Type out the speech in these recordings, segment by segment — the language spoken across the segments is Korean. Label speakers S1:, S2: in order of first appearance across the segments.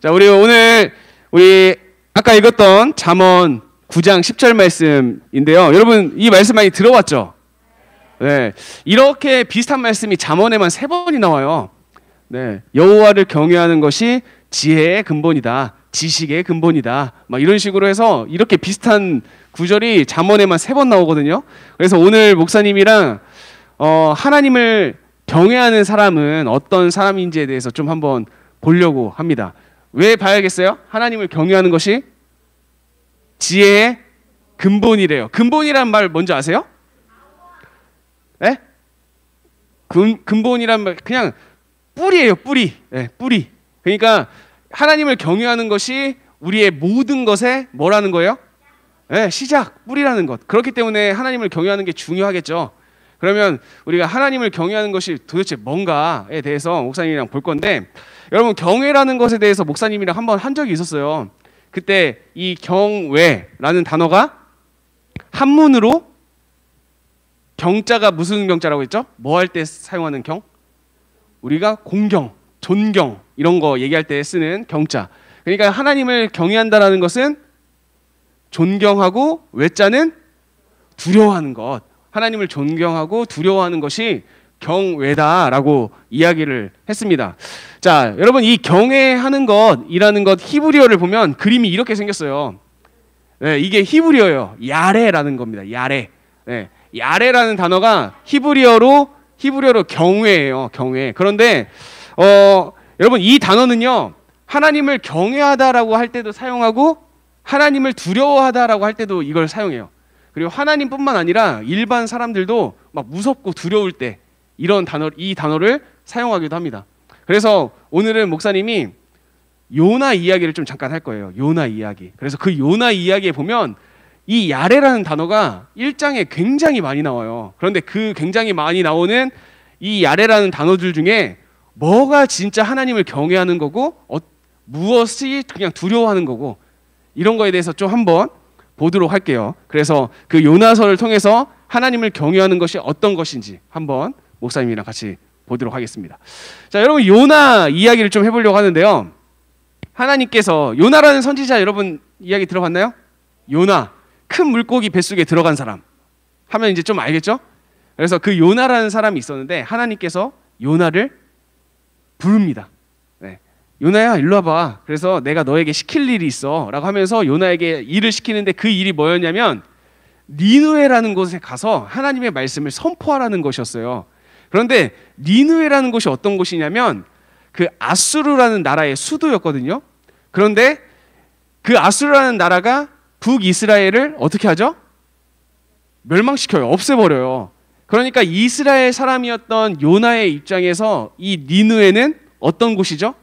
S1: 자, 우리 아까 읽었던 잠언 9장 10절 말씀인데요. 여러분 이 말씀 많이 들어왔죠? 네. 이렇게 비슷한 말씀이 잠언에만 3번이 나와요. 네. 여호와를 경외하는 것이 지혜의 근본이다. 지식의 근본이다. 막 이런 식으로 해서 이렇게 비슷한 구절이 잠언에만 3번 나오거든요. 그래서 오늘 목사님이랑 하나님을 경외하는 사람은 어떤 사람인지에 대해서 좀 한번 보려고 합니다. 왜 봐야겠어요? 하나님을 경외하는 것이 지혜의 근본이래요. 근본이란 말 뭔지 아세요? 네? 근본이란 말 그냥 뿌리예요. 뿌리. 네, 뿌리. 그러니까 하나님을 경외하는 것이 우리의 모든 것에 뭐라는 거예요? 네, 시작, 뿌리라는 것. 그렇기 때문에 하나님을 경외하는 게 중요하겠죠. 그러면 우리가 하나님을 경외하는 것이 도대체 뭔가에 대해서 목사님이랑 볼 건데, 여러분 경외라는 것에 대해서 목사님이랑 한번 한 적이 있었어요. 그때 이 경외라는 단어가 한문으로 경자가 무슨 경자라고 했죠? 뭐 할 때 사용하는 경? 우리가 공경, 존경 이런 거 얘기할 때 쓰는 경자. 그러니까 하나님을 경외한다라는 것은 존경하고 외자는 두려워하는 것. 하나님을 존경하고 두려워하는 것이 경외다라고 이야기를 했습니다. 자, 여러분 이 경외하는 것이라는 것 히브리어를 보면 그림이 이렇게 생겼어요. 네, 이게 히브리어예요. 야레라는 겁니다. 야레. 네, 야레라는 단어가 히브리어로 경외예요. 경외. 그런데 여러분 이 단어는요. 하나님을 경외하다라고 할 때도 사용하고 하나님을 두려워하다라고 할 때도 이걸 사용해요. 그리고 하나님뿐만 아니라 일반 사람들도 막 무섭고 두려울 때 이 단어를 사용하기도 합니다. 그래서 오늘은 목사님이 요나 이야기를 좀 잠깐 할 거예요. 요나 이야기. 그래서 그 요나 이야기에 보면 이 야레라는 단어가 1장에 굉장히 많이 나와요. 그런데 그 굉장히 많이 나오는 이 야레라는 단어들 중에 뭐가 진짜 하나님을 경외하는 거고 무엇이 그냥 두려워하는 거고 이런 거에 대해서 좀 한번 보도록 할게요. 그래서 그 요나서를 통해서 하나님을 경외하는 것이 어떤 것인지 한번 목사님이랑 같이 보도록 하겠습니다. 자, 여러분 요나 이야기를 좀 해보려고 하는데요. 하나님께서 요나라는 선지자 여러분 이야기 들어봤나요? 요나, 큰 물고기 뱃속에 들어간 사람 하면 이제 좀 알겠죠? 그래서 그 요나라는 사람이 있었는데 하나님께서 요나를 부릅니다. 네. 요나야 일로 와봐. 그래서 내가 너에게 시킬 일이 있어 라고 하면서 요나에게 일을 시키는데 그 일이 뭐였냐면 니느웨라는 곳에 가서 하나님의 말씀을 선포하라는 것이었어요. 그런데 니느웨라는 곳이 어떤 곳이냐면 그 아수르라는 나라의 수도였거든요. 그런데 그 아수르라는 나라가 북이스라엘을 어떻게 하죠? 멸망시켜요. 없애버려요. 그러니까 이스라엘 사람이었던 요나의 입장에서 이 니느웨는 어떤 곳이죠?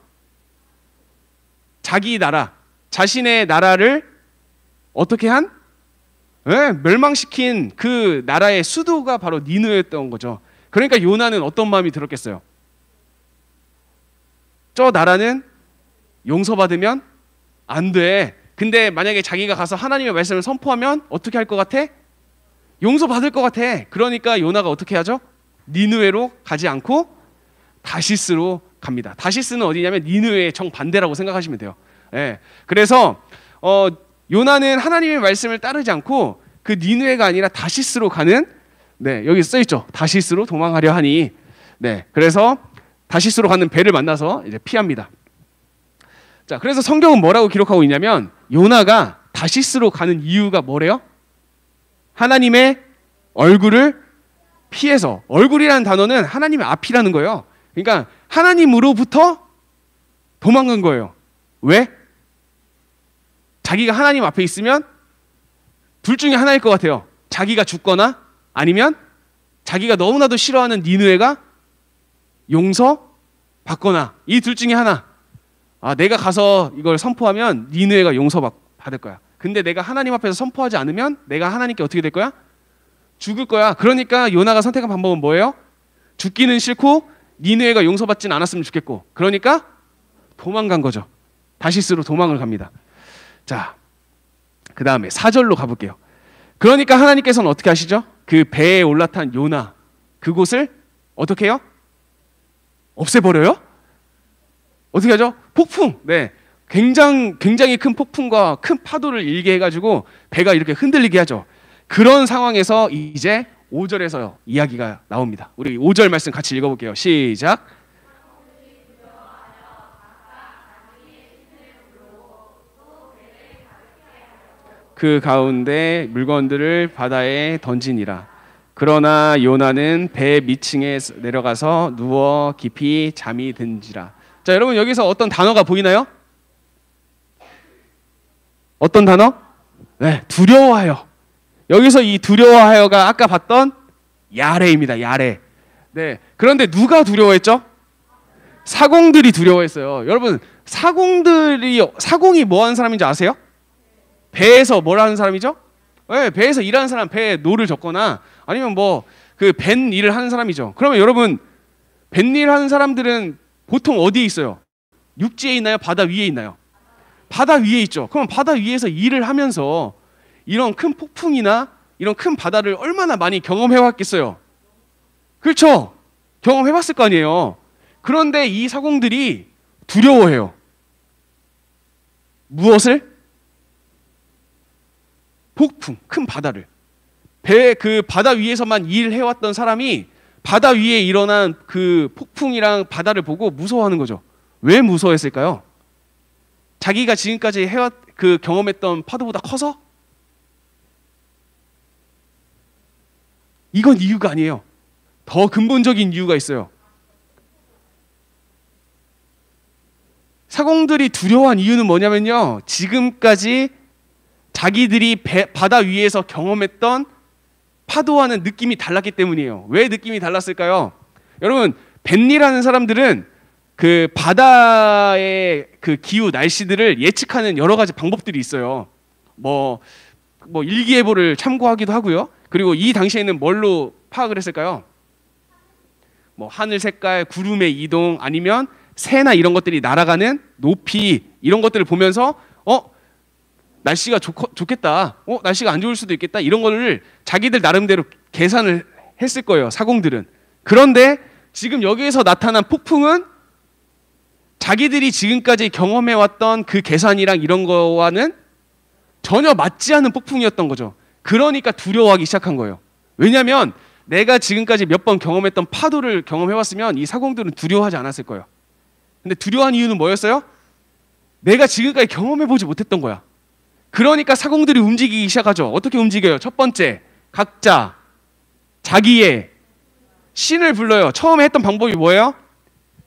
S1: 자기 나라, 자신의 나라를 어떻게 한? 네, 멸망시킨 그 나라의 수도가 바로 니느웨였던 거죠. 그러니까 요나는 어떤 마음이 들었겠어요? 저 나라는 용서받으면 안 돼. 근데 만약에 자기가 가서 하나님의 말씀을 선포하면 어떻게 할 것 같아? 용서받을 것 같아. 그러니까 요나가 어떻게 하죠? 니느웨로 가지 않고 다시스로 갑니다. 다시스는 어디냐면 니느웨의 정반대라고 생각하시면 돼요. 네. 그래서 요나는 하나님의 말씀을 따르지 않고 그 니느웨가 아니라 다시스로 가는, 네, 여기 써 있죠. 다시스로 도망하려 하니. 네. 그래서 다시스로 가는 배를 만나서 이제 피합니다. 자, 그래서 성경은 뭐라고 기록하고 있냐면 요나가 다시스로 가는 이유가 뭐래요? 하나님의 얼굴을 피해서. 얼굴이라는 단어는 하나님의 앞이라는 거예요. 그러니까 하나님으로부터 도망간 거예요. 왜? 자기가 하나님 앞에 있으면 둘 중에 하나일 것 같아요. 자기가 죽거나 아니면 자기가 너무나도 싫어하는 니느웨가 용서받거나 이 둘 중에 하나. 아, 내가 가서 이걸 선포하면 니느웨가 용서받을 거야. 근데 내가 하나님 앞에서 선포하지 않으면 내가 하나님께 어떻게 될 거야? 죽을 거야. 그러니까 요나가 선택한 방법은 뭐예요? 죽기는 싫고 니느웨가 용서받진 않았으면 좋겠고, 그러니까 도망간 거죠. 다시스로 도망을 갑니다. 자, 그 다음에 4절로 가볼게요. 그러니까 하나님께서는 어떻게 하시죠? 그 배에 올라탄 요나, 그곳을 어떻게 해요? 없애버려요? 어떻게 하죠? 폭풍. 네, 굉장히 큰 폭풍과 큰 파도를 일게 해가지고 배가 이렇게 흔들리게 하죠. 그런 상황에서 이제 5절에서 이야기가 나옵니다. 우리 5절 말씀 같이 읽어볼게요. 시작. 그 가운데 물건들을 바다에 던지니라. 그러나 요나는 배 밑층에 내려가서 누워 깊이 잠이 든지라. 자, 여러분 여기서 어떤 단어가 보이나요? 어떤 단어? 네, 두려워하여. 여기서 이 두려워하여가 아까 봤던 야레입니다. 야레. 네, 그런데 누가 두려워했죠? 사공들이 두려워했어요. 여러분, 사공이 뭐 하는 사람인지 아세요? 배에서 뭘 하는 사람이죠? 네, 배에서 일하는 사람, 배에 노를 젓거나 아니면 뭐 그 밴 일을 하는 사람이죠. 그러면 여러분, 밴 일 하는 사람들은 보통 어디에 있어요? 육지에 있나요? 바다 위에 있나요? 바다 위에 있죠. 그럼 바다 위에서 일을 하면서 이런 큰 폭풍이나 이런 큰 바다를 얼마나 많이 경험해 왔겠어요? 그렇죠? 경험해 봤을 거 아니에요. 그런데 이 사공들이 두려워해요. 무엇을? 폭풍, 큰 바다를. 그 바다 위에서만 일해왔던 사람이 바다 위에 일어난 그 폭풍이랑 바다를 보고 무서워하는 거죠. 왜 무서워했을까요? 자기가 지금까지 경험했던 파도보다 커서? 이건 이유가 아니에요. 더 근본적인 이유가 있어요. 사공들이 두려워한 이유는 뭐냐면요, 지금까지 자기들이 바다 위에서 경험했던 파도와는 느낌이 달랐기 때문이에요. 왜 느낌이 달랐을까요? 여러분, 벤리라는 사람들은 그 바다의 그 기후 날씨들을 예측하는 여러 가지 방법들이 있어요. 뭐 일기예보를 참고하기도 하고요. 그리고 이 당시에는 뭘로 파악을 했을까요? 뭐 하늘 색깔, 구름의 이동, 아니면 새나 이런 것들이 날아가는 높이, 이런 것들을 보면서 날씨가 좋겠다, 날씨가 안 좋을 수도 있겠다, 이런 거를 자기들 나름대로 계산을 했을 거예요, 사공들은. 그런데 지금 여기에서 나타난 폭풍은 자기들이 지금까지 경험해왔던 그 계산이랑 이런 거와는 전혀 맞지 않는 폭풍이었던 거죠. 그러니까 두려워하기 시작한 거예요. 왜냐하면 내가 지금까지 몇 번 경험했던 파도를 경험해왔으면 이 사공들은 두려워하지 않았을 거예요. 근데 두려워한 이유는 뭐였어요? 내가 지금까지 경험해보지 못했던 거야. 그러니까 사공들이 움직이기 시작하죠. 어떻게 움직여요? 첫 번째, 각자 자기의 신을 불러요. 처음에 했던 방법이 뭐예요?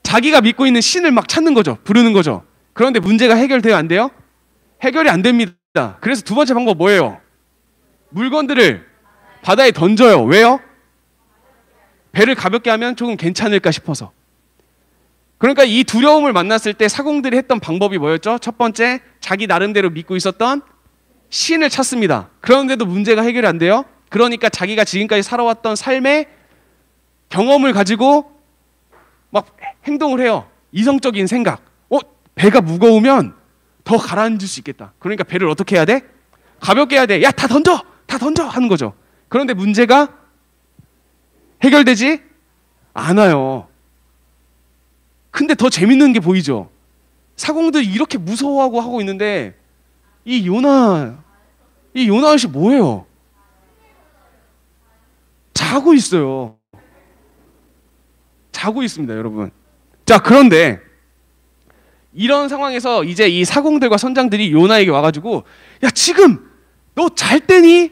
S1: 자기가 믿고 있는 신을 막 찾는 거죠. 부르는 거죠. 그런데 문제가 해결돼요? 안 돼요? 해결이 안 됩니다. 그래서 두 번째 방법 뭐예요? 물건들을 바다에 던져요. 왜요? 배를 가볍게 하면 조금 괜찮을까 싶어서. 그러니까 이 두려움을 만났을 때 사공들이 했던 방법이 뭐였죠? 첫 번째, 자기 나름대로 믿고 있었던 신을 찾습니다. 그런데도 문제가 해결이 안 돼요. 그러니까 자기가 지금까지 살아왔던 삶의 경험을 가지고 막 행동을 해요. 이성적인 생각. 배가 무거우면 더 가라앉을 수 있겠다. 그러니까 배를 어떻게 해야 돼? 가볍게 해야 돼. 야, 다 던져! 다 던져! 하는 거죠. 그런데 문제가 해결되지 않아요. 근데 더 재밌는 게 보이죠? 사공들이 이렇게 무서워하고 하고 있는데 이 요나 아저씨 뭐예요? 자고 있어요. 자고 있습니다, 여러분. 자, 그런데 이런 상황에서 이제 이 사공들과 선장들이 요나에게 와가지고, 야, 지금 너 잘 때니?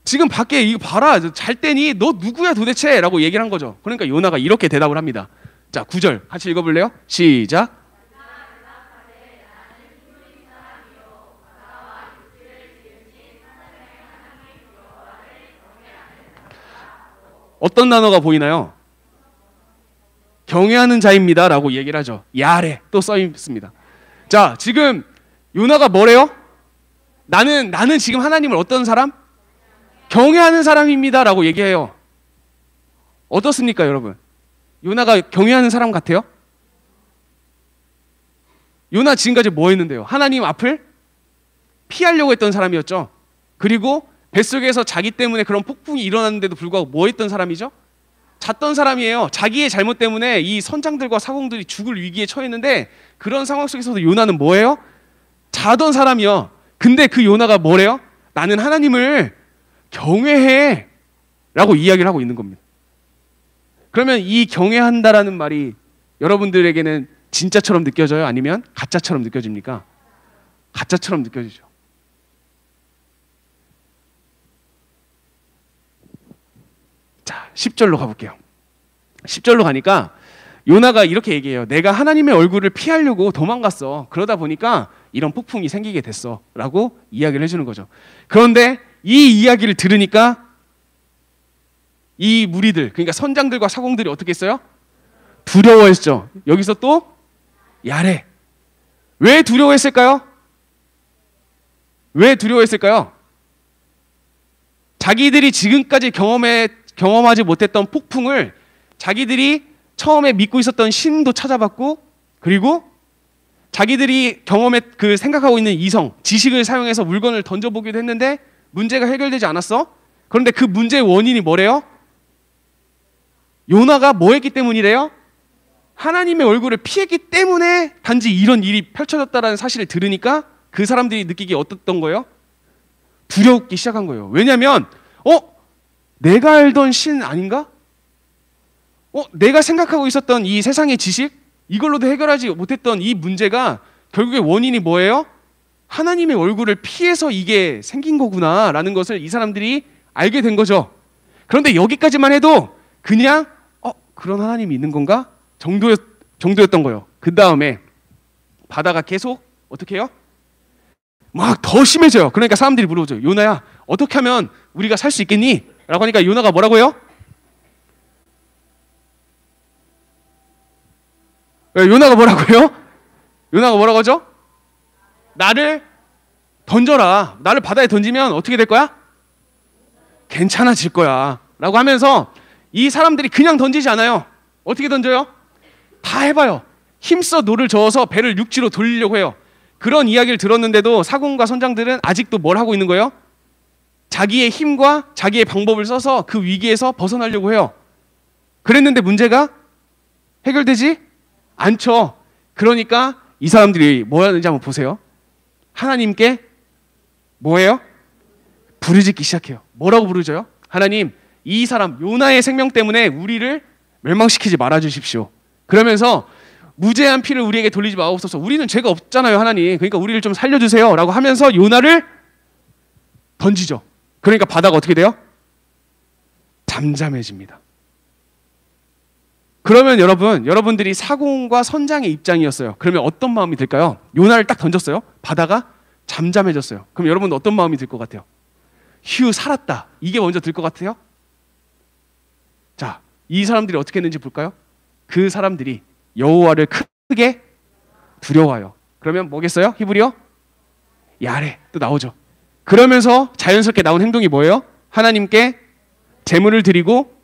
S1: 지금 밖에 이거 봐라, 잘 때니? 너 누구야 도대체? 라고 얘기를 한 거죠. 그러니까 요나가 이렇게 대답을 합니다. 자, 9절 같이 읽어볼래요? 시작. 어떤 단어가 보이나요? 경외하는 자입니다 라고 얘기를 하죠. 야레 또 써 있습니다. 자, 지금 요나가 뭐래요? 나는 지금 하나님을 어떤 사람? 경외하는 사람입니다 라고 얘기해요. 어떻습니까, 여러분? 요나가 경외하는 사람 같아요? 요나 지금까지 뭐 했는데요? 하나님 앞을 피하려고 했던 사람이었죠. 그리고 뱃속에서 자기 때문에 그런 폭풍이 일어났는데도 불구하고 뭐 했던 사람이죠? 잤던 사람이에요. 자기의 잘못 때문에 이 선장들과 사공들이 죽을 위기에 처했는데, 그런 상황 속에서도 요나는 뭐예요? 자던 사람이요. 근데 그 요나가 뭐래요? 나는 하나님을 경외해 라고 이야기를 하고 있는 겁니다. 그러면 이 경외한다라는 말이 여러분들에게는 진짜처럼 느껴져요? 아니면 가짜처럼 느껴집니까? 가짜처럼 느껴지죠. 자, 10절로 가볼게요. 10절로 가니까 요나가 이렇게 얘기해요. 내가 하나님의 얼굴을 피하려고 도망갔어. 그러다 보니까 이런 폭풍이 생기게 됐어 라고 이야기를 해주는 거죠. 그런데 이 이야기를 들으니까 이 무리들, 그러니까 선장들과 사공들이 어떻게 했어요? 두려워했죠. 여기서 또 야래. 왜 두려워했을까요? 왜 두려워했을까요? 자기들이 지금까지 경험하지 못했던 폭풍을 자기들이 처음에 믿고 있었던 신도 찾아봤고, 그리고 자기들이 생각하고 있는 이성, 지식을 사용해서 물건을 던져보기도 했는데 문제가 해결되지 않았어. 그런데 그 문제의 원인이 뭐래요? 요나가 뭐 했기 때문이래요? 하나님의 얼굴을 피했기 때문에 단지 이런 일이 펼쳐졌다는 사실을 들으니까 그 사람들이 느끼기 어떻던 거예요? 두렵기 시작한 거예요. 왜냐하면 내가 알던 신 아닌가? 내가 생각하고 있었던 이 세상의 지식, 이걸로도 해결하지 못했던 이 문제가 결국에 원인이 뭐예요? 하나님의 얼굴을 피해서 이게 생긴 거구나라는 것을 이 사람들이 알게 된 거죠. 그런데 여기까지만 해도 그냥 그런 하나님이 있는 건가? 정도였던 거예요. 그 다음에 바다가 계속 어떻게 해요? 막 더 심해져요. 그러니까 사람들이 물어보죠. 요나야, 어떻게 하면 우리가 살 수 있겠니? 라고 하니까 요나가 뭐라고 해요? 요나가 뭐라고 해요? 요나가 뭐라고 하죠? 나를 던져라. 나를 바다에 던지면 어떻게 될 거야? 괜찮아질 거야. 라고 하면서 이 사람들이 그냥 던지지 않아요. 어떻게 던져요? 다 해봐요. 힘써 노를 저어서 배를 육지로 돌리려고 해요. 그런 이야기를 들었는데도 사공과 선장들은 아직도 뭘 하고 있는 거예요? 자기의 힘과 자기의 방법을 써서 그 위기에서 벗어나려고 해요. 그랬는데 문제가 해결되지 않죠. 그러니까 이 사람들이 뭐 하는지 한번 보세요. 하나님께 뭐예요? 부르짖기 시작해요. 뭐라고 부르져요? 하나님, 이 사람 요나의 생명 때문에 우리를 멸망시키지 말아주십시오. 그러면서 무죄한 피를 우리에게 돌리지 마옵소서. 우리는 죄가 없잖아요, 하나님. 그러니까 우리를 좀 살려주세요 라고 하면서 요나를 던지죠. 그러니까 바다가 어떻게 돼요? 잠잠해집니다. 그러면 여러분들이 사공과 선장의 입장이었어요. 그러면 어떤 마음이 들까요? 요나를 딱 던졌어요. 바다가 잠잠해졌어요. 그럼 여러분은 어떤 마음이 들 것 같아요? 휴, 살았다. 이게 먼저 들 것 같아요? 자, 이 사람들이 어떻게 했는지 볼까요? 그 사람들이 여호와를 크게 두려워요. 그러면 뭐겠어요? 히브리어? 야레 또 나오죠. 그러면서 자연스럽게 나온 행동이 뭐예요? 하나님께 제물을 드리고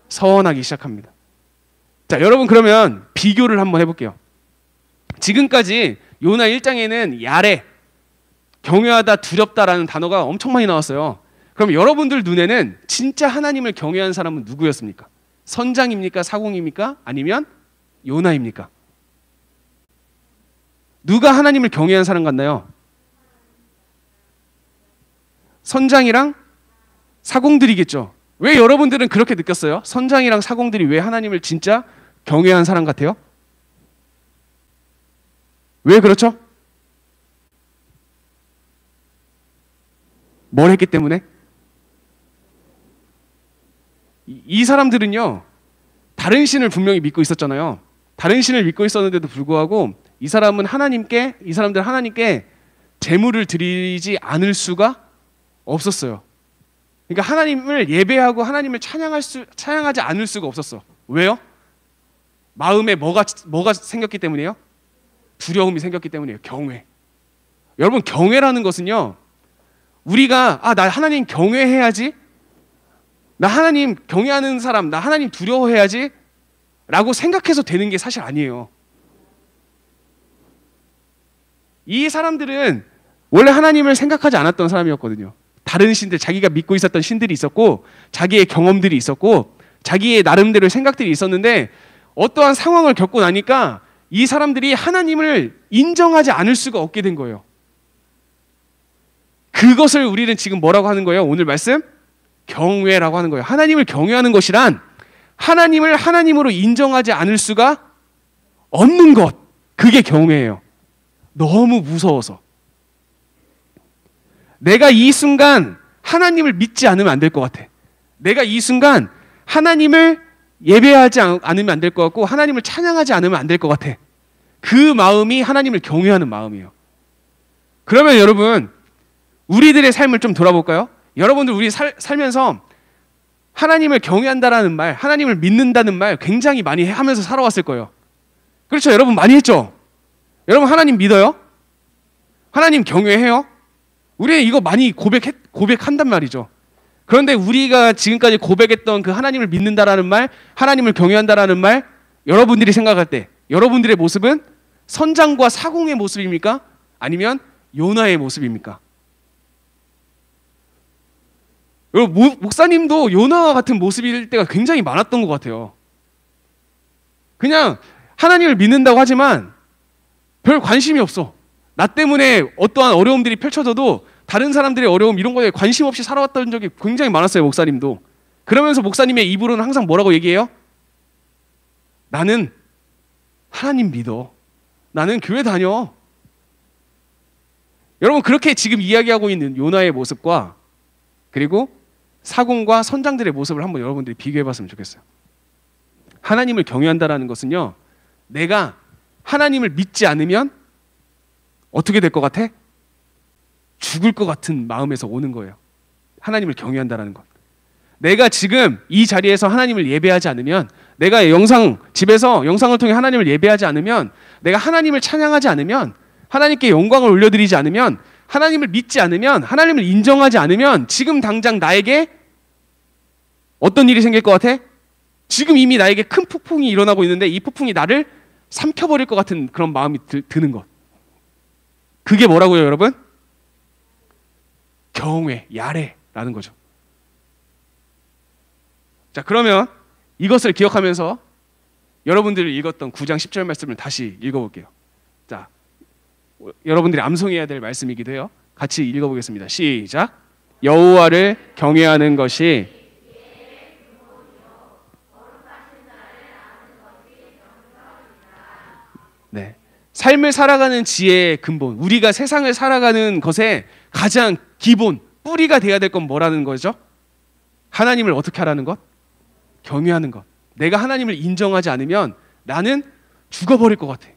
S1: 서원하기 시작합니다. 자, 여러분 그러면 비교를 한번 해볼게요. 지금까지 요나 1장에는 야레, 경외하다, 두렵다라는 단어가 엄청 많이 나왔어요. 그럼 여러분들 눈에는 진짜 하나님을 경외한 사람은 누구였습니까? 선장입니까? 사공입니까? 아니면 요나입니까? 누가 하나님을 경외한 사람 같나요? 선장이랑 사공들이겠죠. 왜 여러분들은 그렇게 느꼈어요? 선장이랑 사공들이 왜 하나님을 진짜 경외한 사람 같아요? 왜 그렇죠? 뭘 했기 때문에? 이 사람들은요, 다른 신을 분명히 믿고 있었잖아요. 다른 신을 믿고 있었는데도 불구하고 이 사람들은 하나님께 제물을 드리지 않을 수가 없었어요. 그러니까 하나님을 예배하고 하나님을 찬양하지 않을 수가 없었어. 왜요? 마음에 뭐가 생겼기 때문이에요? 두려움이 생겼기 때문이에요. 경외. 여러분, 경외라는 것은요, 우리가 나 하나님 경외해야지, 나 하나님 경외하는 사람, 나 하나님 두려워해야지 라고 생각해서 되는 게 사실 아니에요. 이 사람들은 원래 하나님을 생각하지 않았던 사람이었거든요. 다른 신들, 자기가 믿고 있었던 신들이 있었고, 자기의 경험들이 있었고, 자기의 나름대로의 생각들이 있었는데, 어떠한 상황을 겪고 나니까 이 사람들이 하나님을 인정하지 않을 수가 없게 된 거예요. 그것을 우리는 지금 뭐라고 하는 거예요? 오늘 말씀? 경외라고 하는 거예요. 하나님을 경외하는 것이란 하나님을 하나님으로 인정하지 않을 수가 없는 것. 그게 경외예요. 너무 무서워서. 내가 이 순간 하나님을 믿지 않으면 안 될 것 같아. 내가 이 순간 하나님을 예배하지 않으면 안 될 것 같고 하나님을 찬양하지 않으면 안 될 것 같아. 그 마음이 하나님을 경외하는 마음이에요. 그러면 여러분, 우리들의 삶을 좀 돌아볼까요? 여러분들 우리 살면서 하나님을 경외한다라는 말, 하나님을 믿는다는 말 굉장히 많이 하면서 살아왔을 거예요. 그렇죠? 여러분 많이 했죠? 여러분 하나님 믿어요? 하나님 경외해요? 우리는 이거 많이 고백한단 말이죠. 그런데 우리가 지금까지 고백했던 그 하나님을 믿는다라는 말, 하나님을 경외한다라는 말, 여러분들이 생각할 때 여러분들의 모습은 선장과 사공의 모습입니까? 아니면 요나의 모습입니까? 여러분, 목사님도 요나와 같은 모습일 때가 굉장히 많았던 것 같아요. 그냥 하나님을 믿는다고 하지만 별 관심이 없어. 나 때문에 어떠한 어려움들이 펼쳐져도 다른 사람들의 어려움 이런 거에 관심 없이 살아왔던 적이 굉장히 많았어요. 목사님도. 그러면서 목사님의 입으로는 항상 뭐라고 얘기해요? 나는 하나님 믿어. 나는 교회 다녀. 여러분 그렇게 지금 이야기하고 있는 요나의 모습과 그리고 사공과 선장들의 모습을 한번 여러분들이 비교해 봤으면 좋겠어요. 하나님을 경외한다라는 것은요, 내가 하나님을 믿지 않으면 어떻게 될 것 같아? 죽을 것 같은 마음에서 오는 거예요. 하나님을 경외한다라는 것. 내가 지금 이 자리에서 하나님을 예배하지 않으면, 내가 집에서 영상을 통해 하나님을 예배하지 않으면, 내가 하나님을 찬양하지 않으면, 하나님께 영광을 올려드리지 않으면, 하나님을 믿지 않으면, 하나님을 인정하지 않으면 지금 당장 나에게 어떤 일이 생길 것 같아? 지금 이미 나에게 큰 폭풍이 일어나고 있는데 이 폭풍이 나를 삼켜버릴 것 같은 그런 마음이 드는 것. 그게 뭐라고요, 여러분? 경외, 야레라는 거죠. 자, 그러면 이것을 기억하면서 여러분들이 읽었던 9장 10절 말씀을 다시 읽어볼게요. 자, 여러분들이 암송해야 될 말씀이기도 해요. 같이 읽어보겠습니다. 시작. 여호와를 경외하는 것이 네, 삶을 살아가는 지혜의 근본, 우리가 세상을 살아가는 것에 가장 기본, 뿌리가 돼야 될 건 뭐라는 거죠? 하나님을 어떻게 하라는 것? 경외하는 것. 내가 하나님을 인정하지 않으면 나는 죽어버릴 것 같아.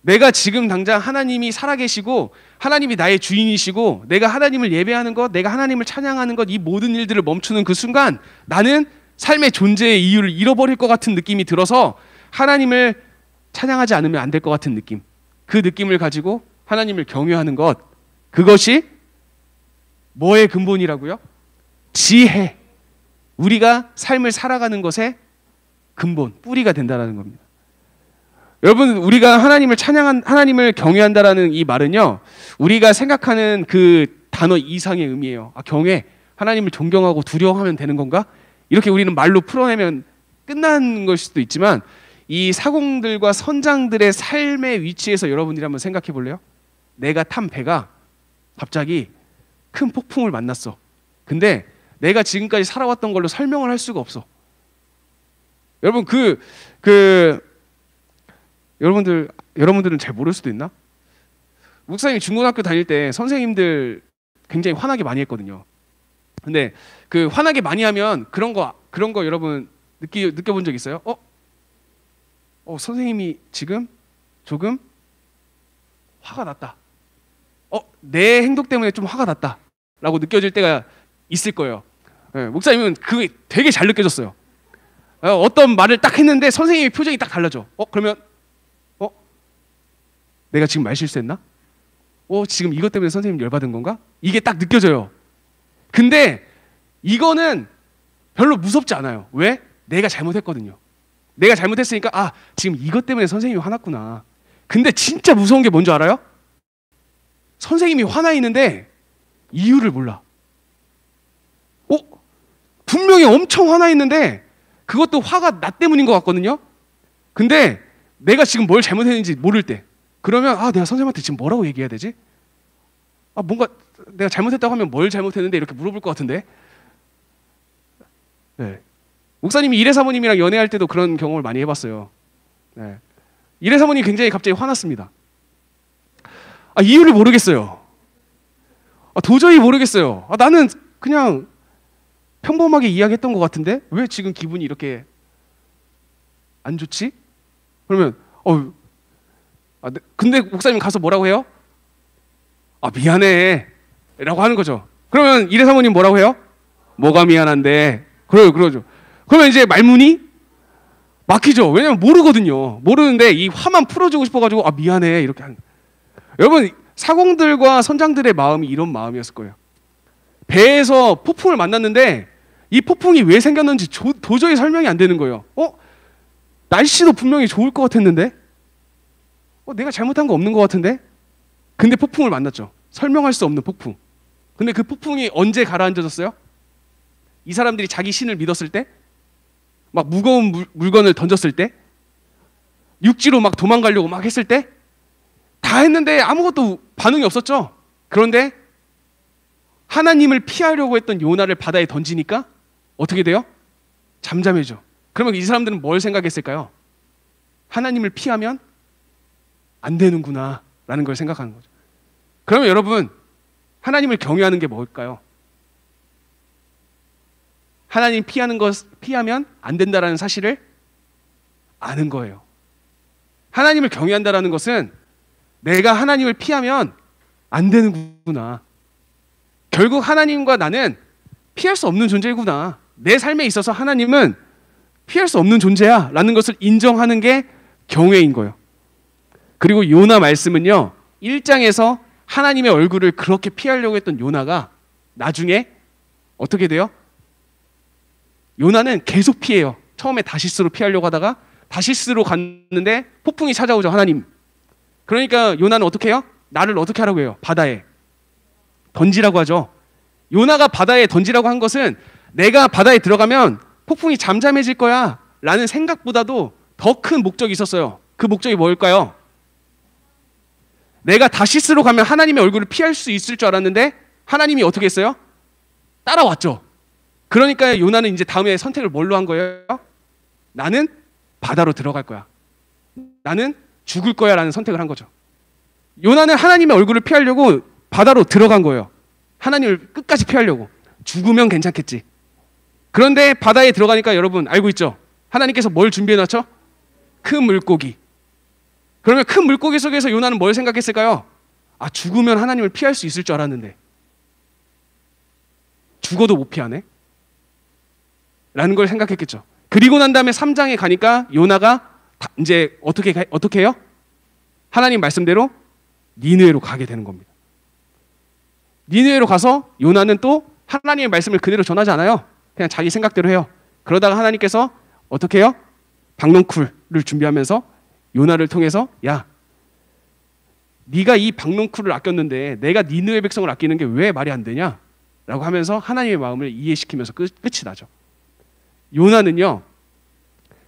S1: 내가 지금 당장 하나님이 살아계시고 하나님이 나의 주인이시고 내가 하나님을 예배하는 것, 내가 하나님을 찬양하는 것, 이 모든 일들을 멈추는 그 순간 나는 삶의 존재의 이유를 잃어버릴 것 같은 느낌이 들어서 하나님을 찬양하지 않으면 안 될 것 같은 느낌. 그 느낌을 가지고 하나님을 경외하는 것. 그것이 뭐의 근본이라고요? 지혜. 우리가 삶을 살아가는 것의 근본, 뿌리가 된다는 겁니다. 여러분, 우리가 하나님을 경외한다라는 이 말은요, 우리가 생각하는 그 단어 이상의 의미예요. 아, 경외, 하나님을 존경하고 두려워하면 되는 건가? 이렇게 우리는 말로 풀어내면 끝나는 걸 수도 있지만 이 사공들과 선장들의 삶의 위치에서 여러분들이 한번 생각해 볼래요? 내가 탄 배가 갑자기 큰 폭풍을 만났어. 근데 내가 지금까지 살아왔던 걸로 설명을 할 수가 없어. 여러분 여러분들은 잘 모를 수도 있나? 목사님이 중고등학교 다닐 때 선생님들 굉장히 화나게 많이 했거든요. 근데 그 화나게 많이 하면 그런 거 여러분 느껴본 적 있어요? 선생님이 지금 조금 화가 났다. 내 행동 때문에 좀 화가 났다라고 느껴질 때가 있을 거예요. 네, 목사님은 그게 되게 잘 느껴졌어요. 어떤 말을 딱 했는데 선생님의 표정이 딱 달라져. 그러면 내가 지금 말 실수했나? 지금 이것 때문에 선생님 열받은 건가? 이게 딱 느껴져요. 근데 이거는 별로 무섭지 않아요. 왜? 내가 잘못했거든요. 내가 잘못했으니까 지금 이것 때문에 선생님이 화났구나. 근데 진짜 무서운 게 뭔지 알아요? 선생님이 화나 있는데 이유를 몰라. 분명히 엄청 화나 있는데 그것도 화가 나 때문인 것 같거든요. 근데 내가 지금 뭘 잘못했는지 모를 때, 그러면 내가 선생님한테 지금 뭐라고 얘기해야 되지? 뭔가 내가 잘못했다고 하면 뭘 잘못했는데 이렇게 물어볼 것 같은데. 네. 목사님이 이래 사모님이랑 연애할 때도 그런 경험을 많이 해봤어요. 네. 이래 사모님이 굉장히 갑자기 화났습니다. 이유를 모르겠어요. 도저히 모르겠어요. 나는 그냥 평범하게 이야기했던 것 같은데 왜 지금 기분이 이렇게 안 좋지? 그러면 근데 목사님 가서 뭐라고 해요? 미안해 라고 하는 거죠. 그러면 이래 사모님 뭐라고 해요? 뭐가 미안한데? 그러죠. 그러면 이제 말문이 막히죠. 왜냐면 모르거든요. 모르는데 이 화만 풀어주고 싶어가지고 미안해 이렇게 하는. 여러분 사공들과 선장들의 마음이 이런 마음이었을 거예요. 배에서 폭풍을 만났는데 이 폭풍이 왜 생겼는지 도저히 설명이 안 되는 거예요. 날씨도 분명히 좋을 것 같았는데 내가 잘못한 거 없는 것 같은데 근데 폭풍을 만났죠. 설명할 수 없는 폭풍. 근데 그 폭풍이 언제 가라앉아졌어요? 이 사람들이 자기 신을 믿었을 때? 막 무거운 물건을 던졌을 때? 육지로 막 도망가려고 막 했을 때? 다 했는데 아무것도 반응이 없었죠. 그런데 하나님을 피하려고 했던 요나를 바다에 던지니까 어떻게 돼요? 잠잠해져. 그러면 이 사람들은 뭘 생각했을까요? 하나님을 피하면 안 되는구나 라는 걸 생각하는 거죠. 그러면 여러분 하나님을 경외하는 게 뭘까요? 하나님 피하면 안 된다라는 사실을 아는 거예요. 하나님을 경외한다라는 것은 내가 하나님을 피하면 안 되는구나. 결국 하나님과 나는 피할 수 없는 존재구나. 내 삶에 있어서 하나님은 피할 수 없는 존재야 라는 것을 인정하는 게 경외인 거예요. 그리고 요나 말씀은요 1장에서 하나님의 얼굴을 그렇게 피하려고 했던 요나가 나중에 어떻게 돼요? 요나는 계속 피해요. 처음에 다시스로 피하려고 하다가 다시스로 갔는데 폭풍이 찾아오죠. 하나님. 그러니까 요나는 어떻게 해요? 나를 어떻게 하라고 해요? 바다에 던지라고 하죠. 요나가 바다에 던지라고 한 것은 내가 바다에 들어가면 폭풍이 잠잠해질 거야 라는 생각보다도 더 큰 목적이 있었어요. 그 목적이 뭘까요? 내가 다시스로 가면 하나님의 얼굴을 피할 수 있을 줄 알았는데 하나님이 어떻게 했어요? 따라왔죠. 그러니까 요나는 이제 다음에 선택을 뭘로 한 거예요? 나는 바다로 들어갈 거야. 나는 죽을 거야 라는 선택을 한 거죠. 요나는 하나님의 얼굴을 피하려고 바다로 들어간 거예요. 하나님을 끝까지 피하려고. 죽으면 괜찮겠지. 그런데 바다에 들어가니까 여러분 알고 있죠? 하나님께서 뭘 준비해 놨죠? 큰 물고기. 그러면 큰 물고기 속에서 요나는 뭘 생각했을까요? 죽으면 하나님을 피할 수 있을 줄 알았는데 죽어도 못 피하네? 라는 걸 생각했겠죠. 그리고 난 다음에 3장에 가니까 요나가 이제 어떻게 해요? 하나님 말씀대로 니느웨로 가게 되는 겁니다. 니느웨로 가서 요나는 또 하나님의 말씀을 그대로 전하지 않아요. 그냥 자기 생각대로 해요. 그러다가 하나님께서 어떻게 해요? 박넝쿨을 준비하면서 요나를 통해서 야, 네가 이 박넝쿨을 아꼈는데 내가 니느웨 백성을 아끼는 게 왜 말이 안 되냐? 라고 하면서 하나님의 마음을 이해시키면서 끝이 나죠. 요나는요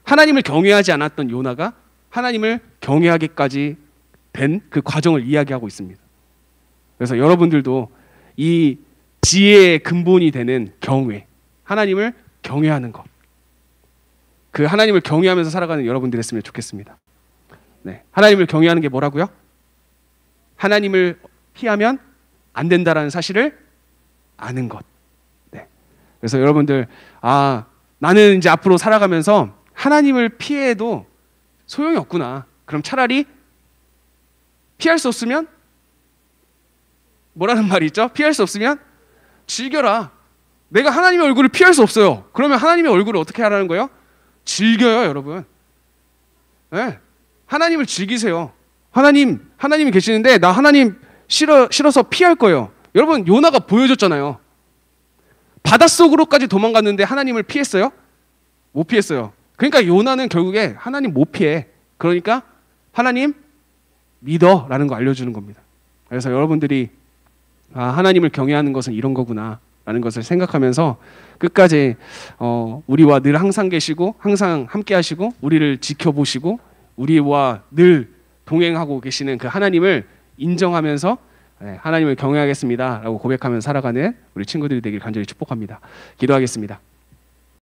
S1: 하나님을 경외하지 않았던 요나가 하나님을 경외하기까지 된 그 과정을 이야기하고 있습니다. 그래서 여러분들도 이 지혜의 근본이 되는 경외, 하나님을 경외하는 것, 그 하나님을 경외하면서 살아가는 여러분들이 했으면 좋겠습니다. 네, 하나님을 경외하는 게 뭐라고요? 하나님을 피하면 안 된다라는 사실을 아는 것. 네. 그래서 여러분들 나는 이제 앞으로 살아가면서 하나님을 피해도 소용이 없구나. 그럼 차라리 피할 수 없으면 뭐라는 말이 있죠? 피할 수 없으면 즐겨라. 내가 하나님의 얼굴을 피할 수 없어요. 그러면 하나님의 얼굴을 어떻게 하라는 거예요? 즐겨요, 여러분. 네. 하나님을 즐기세요. 하나님이 계시는데 나 하나님 싫어서 피할 거예요. 여러분 요나가 보여줬잖아요. 바닷속으로까지 도망갔는데 하나님을 피했어요? 못 피했어요. 그러니까 요나는 결국에 하나님 못 피해. 그러니까 하나님 믿어라는 거 알려주는 겁니다. 그래서 여러분들이 하나님을 경외하는 것은 이런 거구나 라는 것을 생각하면서 끝까지 우리와 늘 항상 계시고 항상 함께 하시고 우리를 지켜보시고 우리와 늘 동행하고 계시는 그 하나님을 인정하면서 하나님을 경외하겠습니다라고 고백하면서 살아가는 우리 친구들이 되길 간절히 축복합니다. 기도하겠습니다.